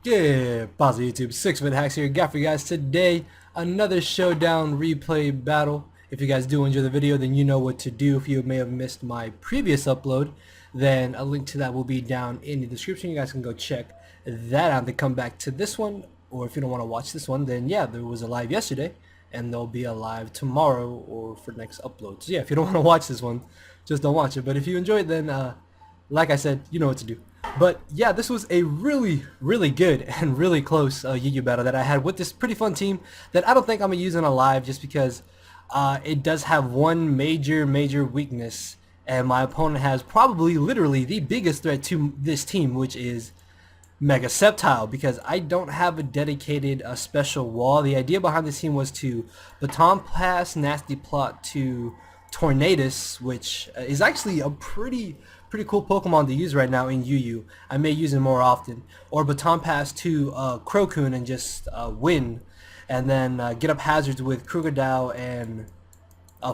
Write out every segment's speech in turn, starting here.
Good, positive YouTube, 6-minute hacks here. Got for you guys today another Showdown replay battle. If you guys do enjoy the video, then you know what to do. If you may have missed my previous upload, then a link to that will be down in the description. You guys can go check that out. Then come back to this one, or if you don't want to watch this one, then yeah, there was a live yesterday, and there'll be a live tomorrow or for next upload. So yeah, if you don't want to watch this one, just don't watch it. But if you enjoy it, then like I said, you know what to do. But yeah, this was a really good and really close Yu-Gi-Oh battle that I had with this pretty fun team that I don't think I'm gonna use in a live, just because it does have one major weakness, and my opponent has probably literally the biggest threat to this team, which is Mega Sceptile, because I don't have a dedicated special wall. The idea behind this team was to baton pass Nasty Plot to Tornadus, which is actually a pretty cool Pokemon to use right now in Yu-Yu. I may use it more often. Or baton pass to Crocun and just win, and then get up hazards with Krookodile and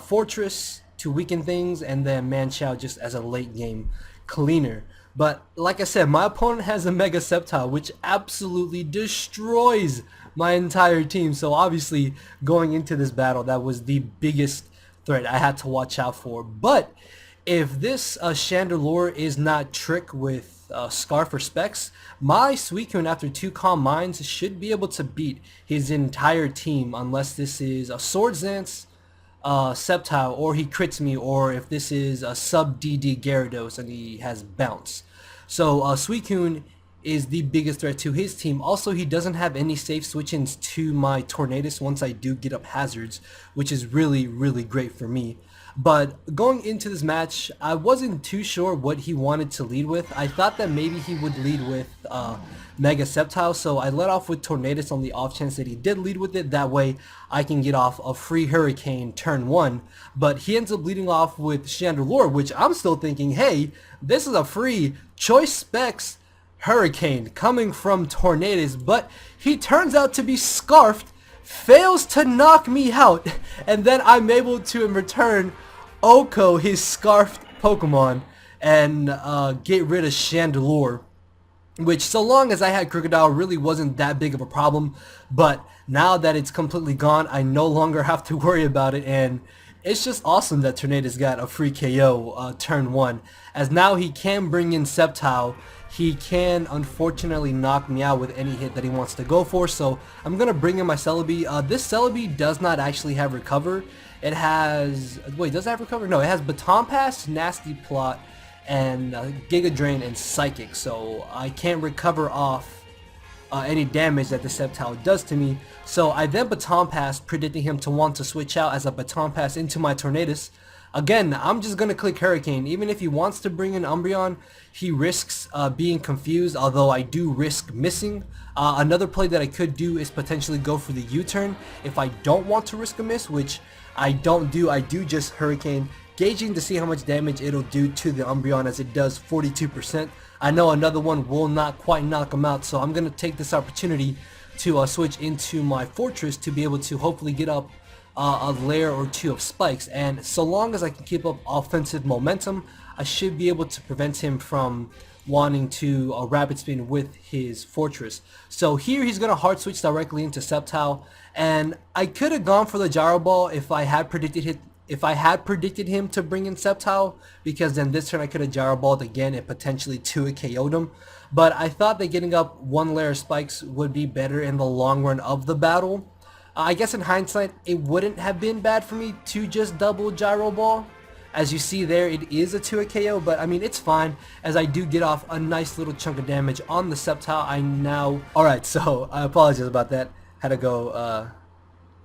Fortress to weaken things, and then Manchow just as a late game cleaner. But like I said, my opponent has a Mega Sceptile, which absolutely destroys my entire team. So obviously, going into this battle, that was the biggest threat I had to watch out for. But if this Chandelure is not Trick with Scarf or Specs, my Suicune after 2 Calm Minds should be able to beat his entire team, unless this is a Swords Dance Sceptile, or he crits me, or if this is a sub DD Gyarados and he has Bounce. So Suicune is the biggest threat to his team. Also, he doesn't have any safe switch-ins to my Tornadus once I do get up hazards, which is really great for me. But going into this match, I wasn't too sure what he wanted to lead with. I thought that maybe he would lead with Mega Sceptile, so I let off with Tornadus on the off chance that he did lead with it. That way I can get off a free Hurricane turn 1. But he ends up leading off with Chandelure, which I'm still thinking, hey, this is a free Choice Specs Hurricane coming from Tornadus, but he turns out to be Scarfed, fails to knock me out, and then I'm able to in return Oko his Scarfed Pokemon and get rid of Chandelure, which, so long as I had Krookodile, really wasn't that big of a problem. But now that it's completely gone, I no longer have to worry about it, and it's just awesome that Tornadus got a free KO turn 1, as now he can bring in Sceptile. He can unfortunately knock me out with any hit that he wants to go for, so I'm going to bring in my Celebi. This Celebi does not actually have Recover. It has... Wait, does it have Recover? No, it has Baton Pass, Nasty Plot, and Giga Drain and Psychic, so I can't recover off any damage that the Sceptile does to me. So I then Baton Pass, predicting him to want to switch out as a Baton Pass into my Tornadus. Again, I'm just going to click Hurricane. Even if he wants to bring in Umbreon, he risks being confused, although I do risk missing. Another play that I could do is potentially go for the U-turn if I don't want to risk a miss, which I don't do. I do just Hurricane, gauging to see how much damage it'll do to the Umbreon, as it does 42%. I know another one will not quite knock him out, so I'm going to take this opportunity to switch into my Fortress to be able to hopefully get up a layer or 2 of spikes, and so long as I can keep up offensive momentum, I should be able to prevent him from wanting to rapid spin with his Fortress. So here he's going to hard switch directly into Sceptile, and I could have gone for the Gyro Ball if I had predicted him to bring in Sceptile, because then this turn I could have Gyro Balled again and potentially 2 KO'd him. But I thought that getting up 1 layer of spikes would be better in the long run of the battle. I guess in hindsight, it wouldn't have been bad for me to just double Gyro Ball. As you see there, it is a 2 KO, but I mean, it's fine, as I do get off a nice little chunk of damage on the Sceptile. Alright, so I apologize about that. Had to go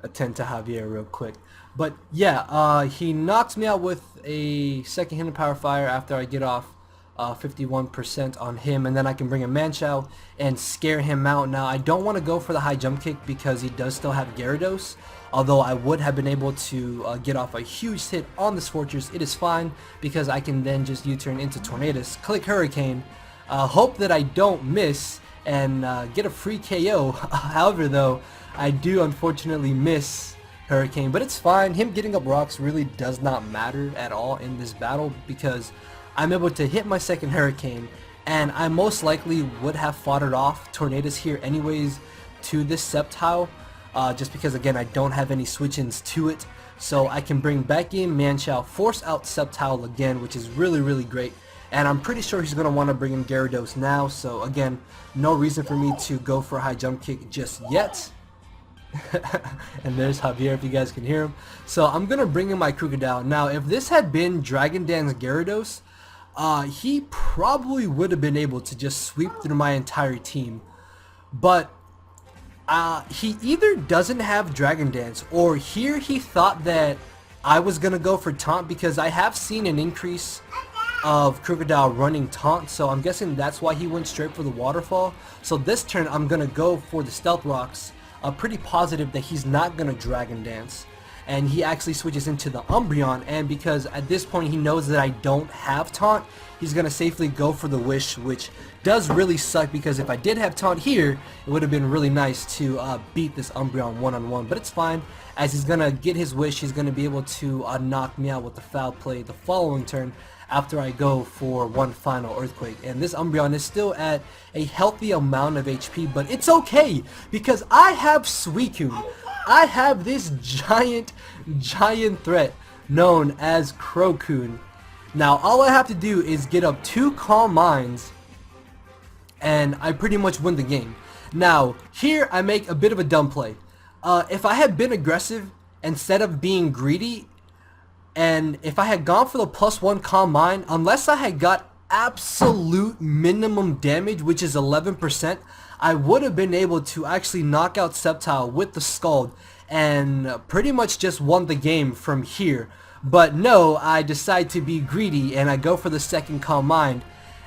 attend to Javier real quick. But yeah, he knocks me out with a second Hidden Power Fire after I get off 51% on him, and then I can bring in Manchow and scare him out. Now I don't want to go for the high jump kick because he does still have Gyarados, although I would have been able to get off a huge hit on this Fortress. It is fine because I can then just U-turn into Tornadus, click Hurricane, hope that I don't miss, and get a free KO. However though, I do unfortunately miss Hurricane, but it's fine. Him getting up rocks really does not matter at all in this battle, because I'm able to hit my second Hurricane and I most likely would have fought it off Tornadoes here anyways to this Sceptile, just because again I don't have any switch-ins to it, so I can bring back in Manchow, force out Sceptile again, which is really great, and I'm pretty sure he's going to want to bring in Gyarados now, so again, no reason for me to go for a high jump kick just yet. And there's Javier if you guys can hear him. So I'm going to bring in my Crocodile. Now if this had been Dragon Dance Gyarados, he probably would have been able to just sweep through my entire team. But he either doesn't have Dragon Dance, or here he thought that I was going to go for Taunt, because I have seen an increase of Crocodile running Taunt, so I'm guessing that's why he went straight for the Waterfall. So this turn I'm going to go for the Stealth Rocks. Pretty positive that he's not going to Dragon Dance, and he actually switches into the Umbreon, and because at this point he knows that I don't have Taunt, he's going to safely go for the Wish, which does really suck, because if I did have Taunt here, it would have been really nice to beat this Umbreon one-on-one, but it's fine, as he's going to get his Wish. He's going to be able to knock me out with the Foul Play the following turn, after I go for one final Earthquake. And this Umbreon is still at a healthy amount of HP, but it's okay, because I have Suicune. I have this giant threat known as Crocoon. Now all I have to do is get up 2 Calm Minds, and I pretty much win the game. Now here I make a bit of a dumb play. If I had been aggressive instead of being greedy, and if I had gone for the +1 Calm Mind, unless I had got absolute minimum damage, which is 11%, I would have been able to actually knock out Sceptile with the Scald and pretty much just won the game from here. But no, I decide to be greedy and I go for the second Calm Mind,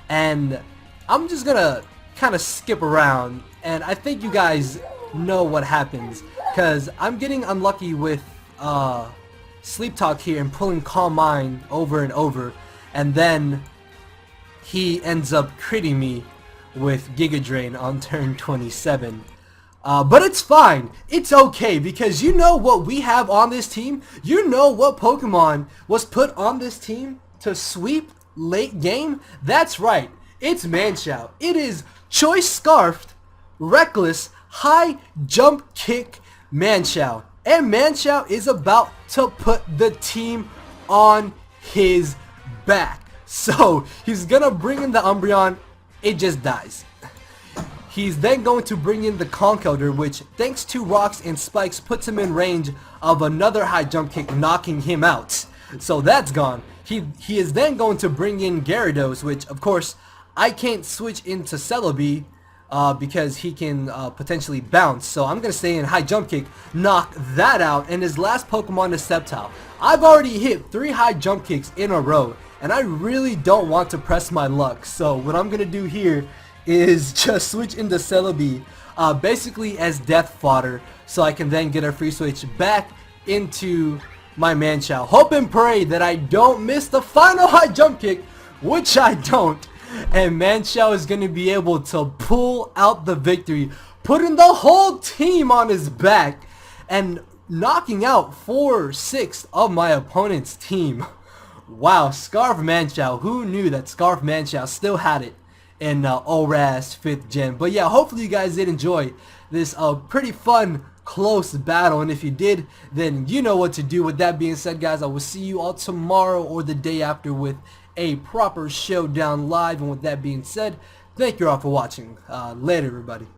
and I'm just gonna kind of skip around, and I think you guys know what happens, because I'm getting unlucky with Sleep Talk here and pulling Calm Mind over and over, and then he ends up critting me with Giga Drain on turn 27. But it's fine, it's okay, because you know what we have on this team. You know what Pokemon was put on this team to sweep late game? That's right, it's Manchow. It is Choice Scarfed, Reckless, High Jump Kick Manchow. And Manchow is about to put the team on his back. So he's gonna bring in the Umbreon, it just dies. He's then going to bring in the Conkeldurr, which thanks to Rocks and Spikes puts him in range of another high jump kick, knocking him out. So that's gone. He is then going to bring in Gyarados, which of course I can't switch into Celebi, because he can potentially bounce. So I'm going to stay in high jump kick, knock that out, and his last Pokemon is Sceptile. I've already hit 3 high jump kicks in a row, and I really don't want to press my luck. So what I'm going to do here is just switch into Celebi, basically as death fodder, so I can then get a free switch back into my Manchow. Hope and pray that I don't miss the final high jump kick, which I don't. And Manchow is going to be able to pull out the victory, putting the whole team on his back and knocking out 4/6 of my opponent's team. Wow, Scarf Manchow. Who knew that Scarf Manchow still had it in ORAS 5th gen? But yeah, hopefully you guys did enjoy this pretty fun, close battle. And if you did, then you know what to do. With that being said, guys, I will see you all tomorrow or the day after with a proper Showdown live. And with that being said, thank you all for watching. Later, everybody.